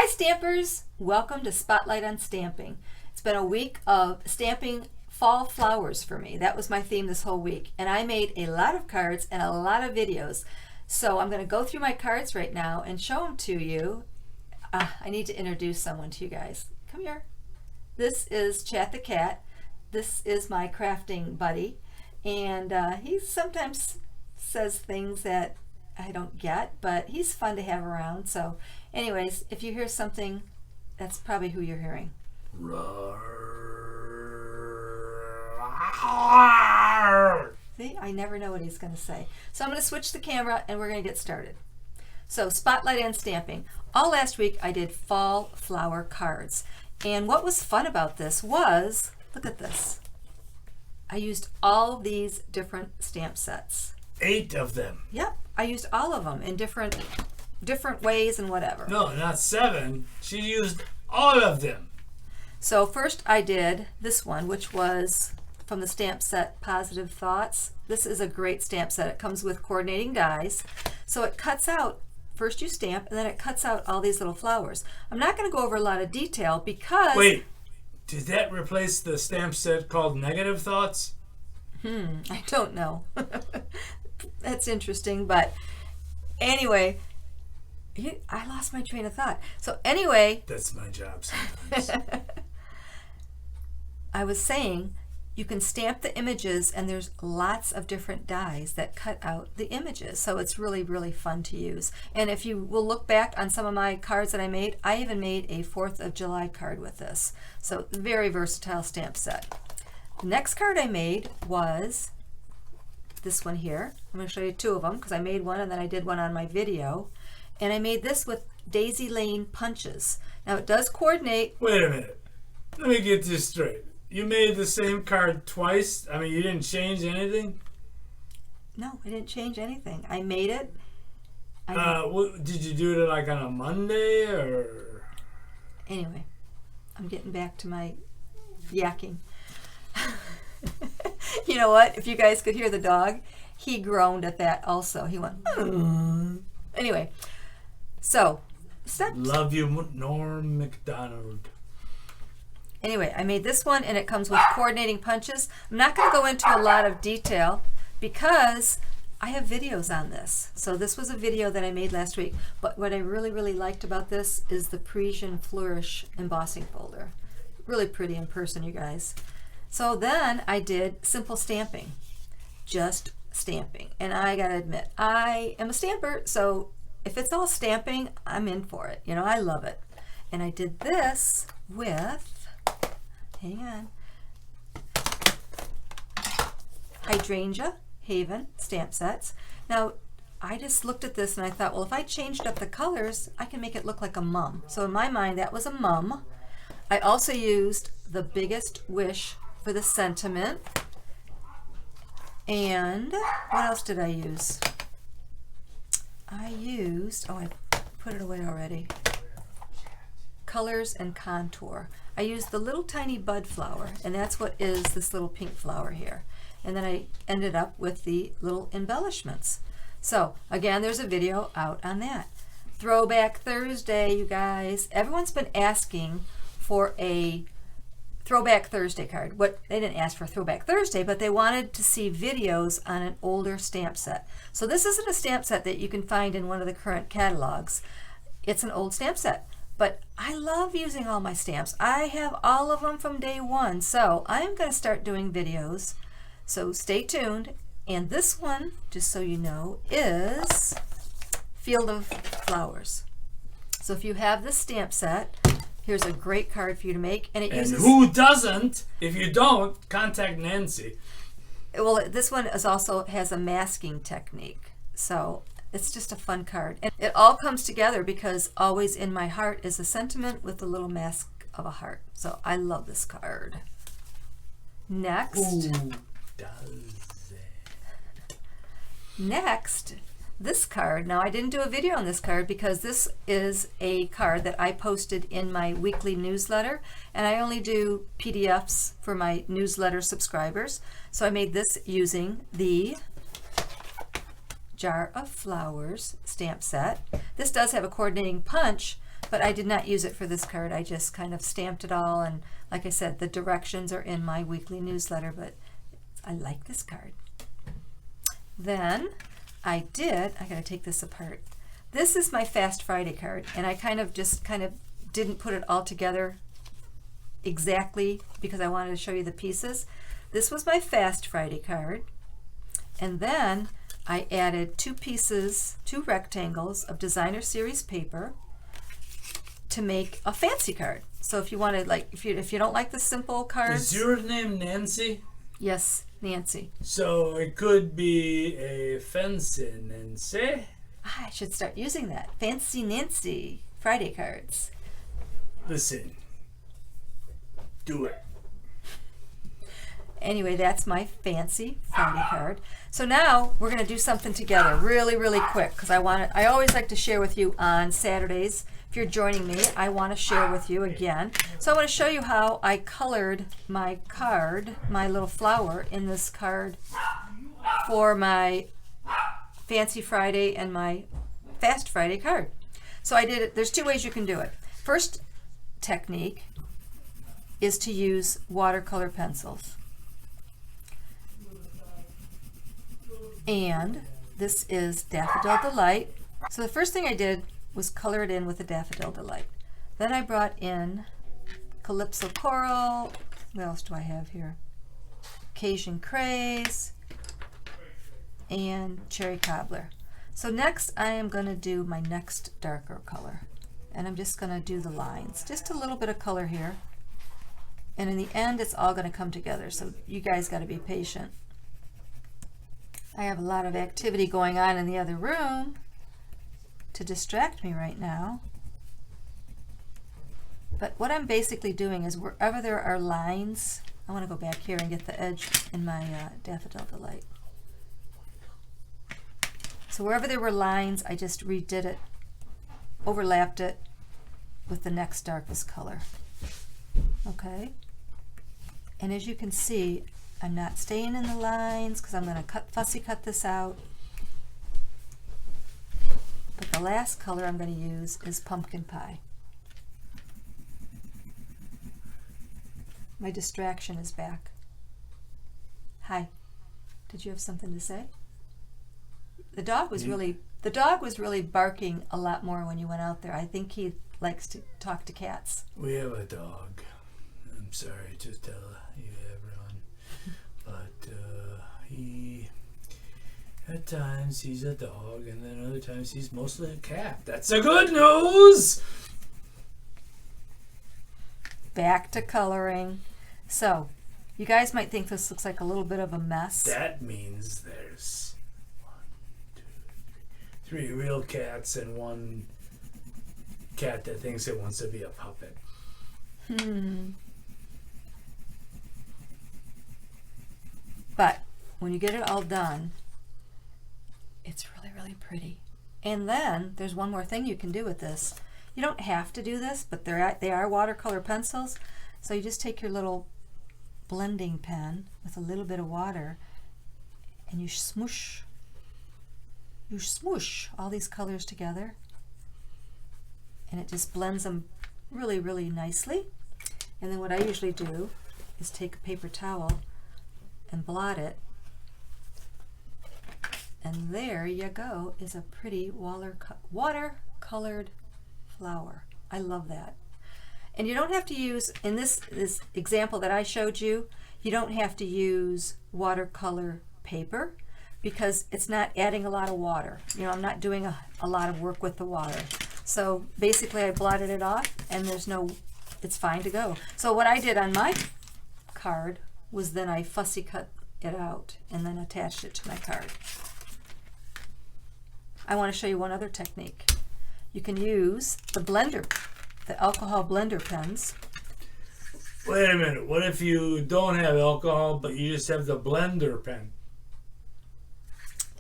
Hi Stampers! Welcome to Spotlight on Stamping. It's been a week of stamping fall flowers for me. That was my theme this whole week. And I made a lot of cards and a lot of videos. So I'm going to go through my cards right now and show them to you. I need to introduce someone to you guys. Come here. This is Chat the Cat. This is my crafting buddy. And he sometimes says things that I don't get, but he's fun to have around. So anyways, if you hear something, that's probably who you're hearing. See, I never know what he's going to say. So I'm going to switch the camera and we're going to get started. So Spotlight on Stamping. All last week I did fall flower cards. And what was fun about this was, look at this. I used all these different stamp sets. 8 of them. Yep, I used all of them in different ways and whatever. No, not 7. She used all of them. So first I did this one, which was from the stamp set Positive Thoughts. This is a great stamp set. It comes with coordinating dies. So it cuts out, first you stamp, and then it cuts out all these little flowers. I'm not going to go over a lot of detail because... Wait, did that replace the stamp set called Negative Thoughts? I don't know. That's interesting, but anyway, I lost my train of thought. So anyway, that's my job sometimes. I was saying you can stamp the images and there's lots of different dies that cut out the images. So it's really, really fun to use. And if you will look back on some of my cards that I made, I even made a 4th of July card with this. So very versatile stamp set. The next card I made was this one here. I'm going to show you 2 of them because I made one and then I did one on my video. And I made this with Daisy Lane punches. Now it does coordinate. Wait a minute. Let me get this straight. You made the same card twice? I mean, you didn't change anything? No, I didn't change anything. I made it. Did you do it like on a Monday or? Anyway, I'm getting back to my yakking. You know what? If you guys could hear the dog, he groaned at that also. He went, Anyway, so love you, Norm McDonald. Anyway, I made this one and it comes with coordinating punches. I'm not going to go into a lot of detail because I have videos on this. So this was a video that I made last week. But what I really, really liked about this is the Parisian Flourish embossing folder. Really pretty in person, you guys. So then I did simple stamping, just stamping. And I gotta admit, I am a stamper, so if it's all stamping, I'm in for it. You know, I love it. And I did this with, hang on, Hydrangea Haven stamp sets. Now, I just looked at this and I thought, well, if I changed up the colors, I can make it look like a mum. So in my mind, that was a mum. I also used the Biggest Wish for the sentiment. And what else did I use? I used, I put it away already. Colors and Contour. I used the little tiny bud flower, and that's what is this little pink flower here. And then I ended up with the little embellishments. So again, there's a video out on that. Throwback Thursday, you guys. Everyone's been asking for a Throwback Thursday card. They didn't ask for Throwback Thursday, but they wanted to see videos on an older stamp set. So this isn't a stamp set that you can find in one of the current catalogs. It's an old stamp set, but I love using all my stamps. I have all of them from day one, so I'm going to start doing videos. So stay tuned. And this one, just so you know, is Field of Flowers. So if you have this stamp set, here's a great card for you to make. And who doesn't? If you don't, contact Nancy. Well, this one also has a masking technique. So it's just a fun card. And it all comes together because Always in My Heart is a sentiment with a little mask of a heart. So I love this card. Next. Who does it? Next, this card. Now I didn't do a video on this card because this is a card that I posted in my weekly newsletter, and I only do PDFs for my newsletter subscribers. So I made this using the Jar of Flowers stamp set. This does have a coordinating punch, but I did not use it for this card. I just kind of stamped it all, and like I said, the directions are in my weekly newsletter, but I like this card. Then I gotta take this apart. This is my Fast Friday card, and I kind of didn't put it all together exactly because I wanted to show you the pieces. This was my Fast Friday card, and then I added two rectangles of designer series paper to make a fancy card. So if you wanted, like, if you don't like the simple cards. Is your name Nancy? Yes, Nancy. So it could be a fancy Nancy. I should start using that. Fancy Nancy Friday cards. Listen, do it. Anyway, that's my fancy Friday card. So now we're going to do something together really, really quick, because I always like to share with you on Saturdays. If you're joining me, I want to share with you again. So I want to show you how I colored my card, my little flower in this card for my Fancy Friday and my Fast Friday card. So I did it. There's two ways you can do it. First technique is to use watercolor pencils. And this is Daffodil Delight. So the first thing I did was color it in with the Daffodil Delight. Then I brought in Calypso Coral. What else do I have here? Cajun Craze and Cherry Cobbler. So next I am going to do my next darker color. And I'm just going to do the lines. Just a little bit of color here. And in the end it's all going to come together. So you guys got to be patient. I have a lot of activity going on in the other room to distract me right now. But what I'm basically doing is wherever there are lines, I want to go back here and get the edge in my Daffodil Delight. So wherever there were lines, I just redid it, overlapped it with the next darkest color. Okay? And as you can see, I'm not staying in the lines because I'm going to fussy cut this out. But the last color I'm going to use is Pumpkin Pie. My distraction is back. Hi. Did you have something to say? The dog was really barking a lot more when you went out there. I think he likes to talk to cats. We have a dog. I'm sorry to tell you, everyone. But at times he's a dog, and then other times he's mostly a cat. That's the good news! Back to coloring. So, you guys might think this looks like a little bit of a mess. That means there's 1, 2, 3 real cats and one cat that thinks it wants to be a puppet. But when you get it all done, it's really, really pretty. And then there's one more thing you can do with this. You don't have to do this, but they are watercolor pencils. So you just take your little blending pen with a little bit of water and you smoosh all these colors together, and it just blends them really, really nicely. And then what I usually do is take a paper towel and blot it, and there you go, is a pretty watercolored flower. I love that. And you don't have to use, in this example that I showed you, you don't have to use watercolor paper because it's not adding a lot of water. You know, I'm not doing a lot of work with the water. So basically I blotted it off and it's fine to go. So what I did on my card was then I fussy cut it out and then attached it to my card. I want to show you one other technique. You can use the alcohol blender pens. Wait a minute, what if you don't have alcohol but you just have the blender pen?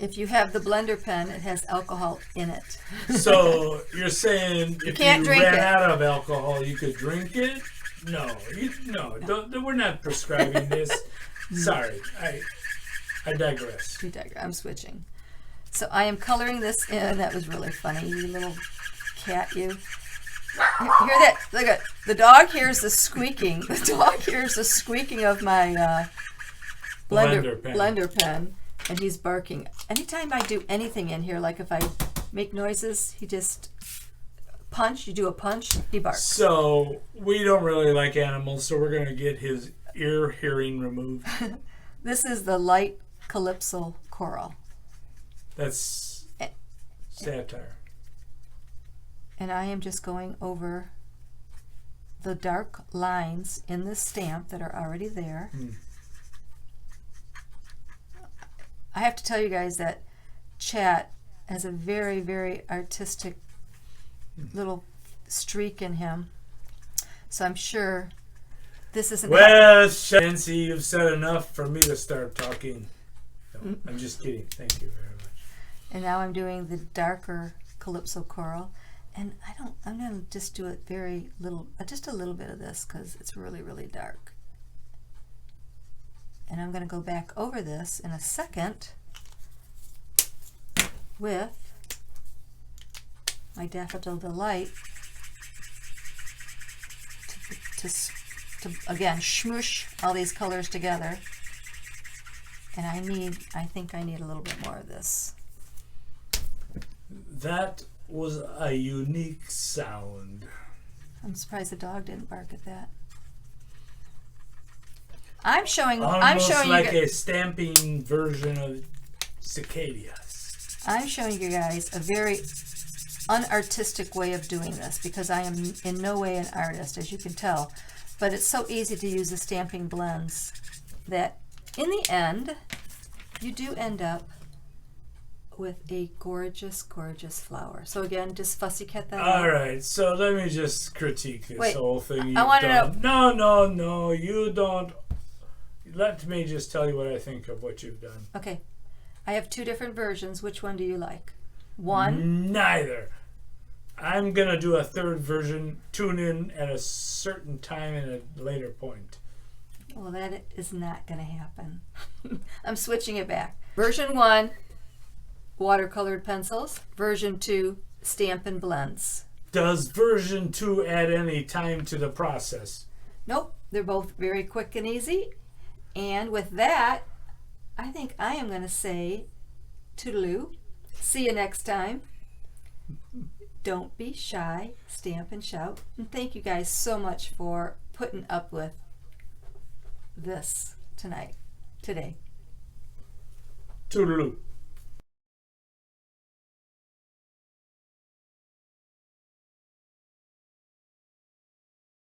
If you have the blender pen, it has alcohol in it. So you're saying if can't you drink ran it. out of alcohol, you could drink it? No, we're not prescribing this. Sorry, I digress. I'm switching. So I am coloring this in. That was really funny, you little cat, you. Hear that? Look at the dog hears the squeaking. The dog hears the squeaking of my blender pen, and he's barking. Anytime I do anything in here, like if I make noises, he just punch. You do a punch, he barks. So we don't really like animals, so we're gonna get his ear hearing removed. This is the light calypso coral. That's satire. And I am just going over the dark lines in this stamp that are already there. I have to tell you guys that Chat has a very, very artistic little streak in him. So I'm sure this isn't... Well, Nancy, you've said enough for me to start talking. No, I'm just kidding. Thank you very much. And now I'm doing the darker calypso coral. And I'm going to just do it very little, just a little bit of this because it's really, really dark. And I'm going to go back over this in a second with my Daffodil Delight to again, smoosh all these colors together. And I think I need a little bit more of this. That was a unique sound. I'm surprised the dog didn't bark at that. I'm showing Almost you like a stamping version of cicadas. I'm showing you guys a very unartistic way of doing this because I am in no way an artist, as you can tell. But it's so easy to use the stamping blends that in the end, you do end up with a gorgeous, gorgeous flower. So again, just fussy cut that out. All right, so let me just critique this whole thing. I want to know. No, you don't. Let me just tell you what I think of what you've done. Okay. I have two different versions. Which one do you like? One? Neither. I'm going to do a third version. Tune in at a certain time and a later point. Well, that is not going to happen. I'm switching it back. Version 1, watercolored pencils. Version 2, Stampin' Blends. Does version 2 add any time to the process? Nope. They're both very quick and easy. And with that, I think I am going to say toodaloo. See you next time. Don't be shy. Stamp and shout. And thank you guys so much for putting up with this today. Toodaloo.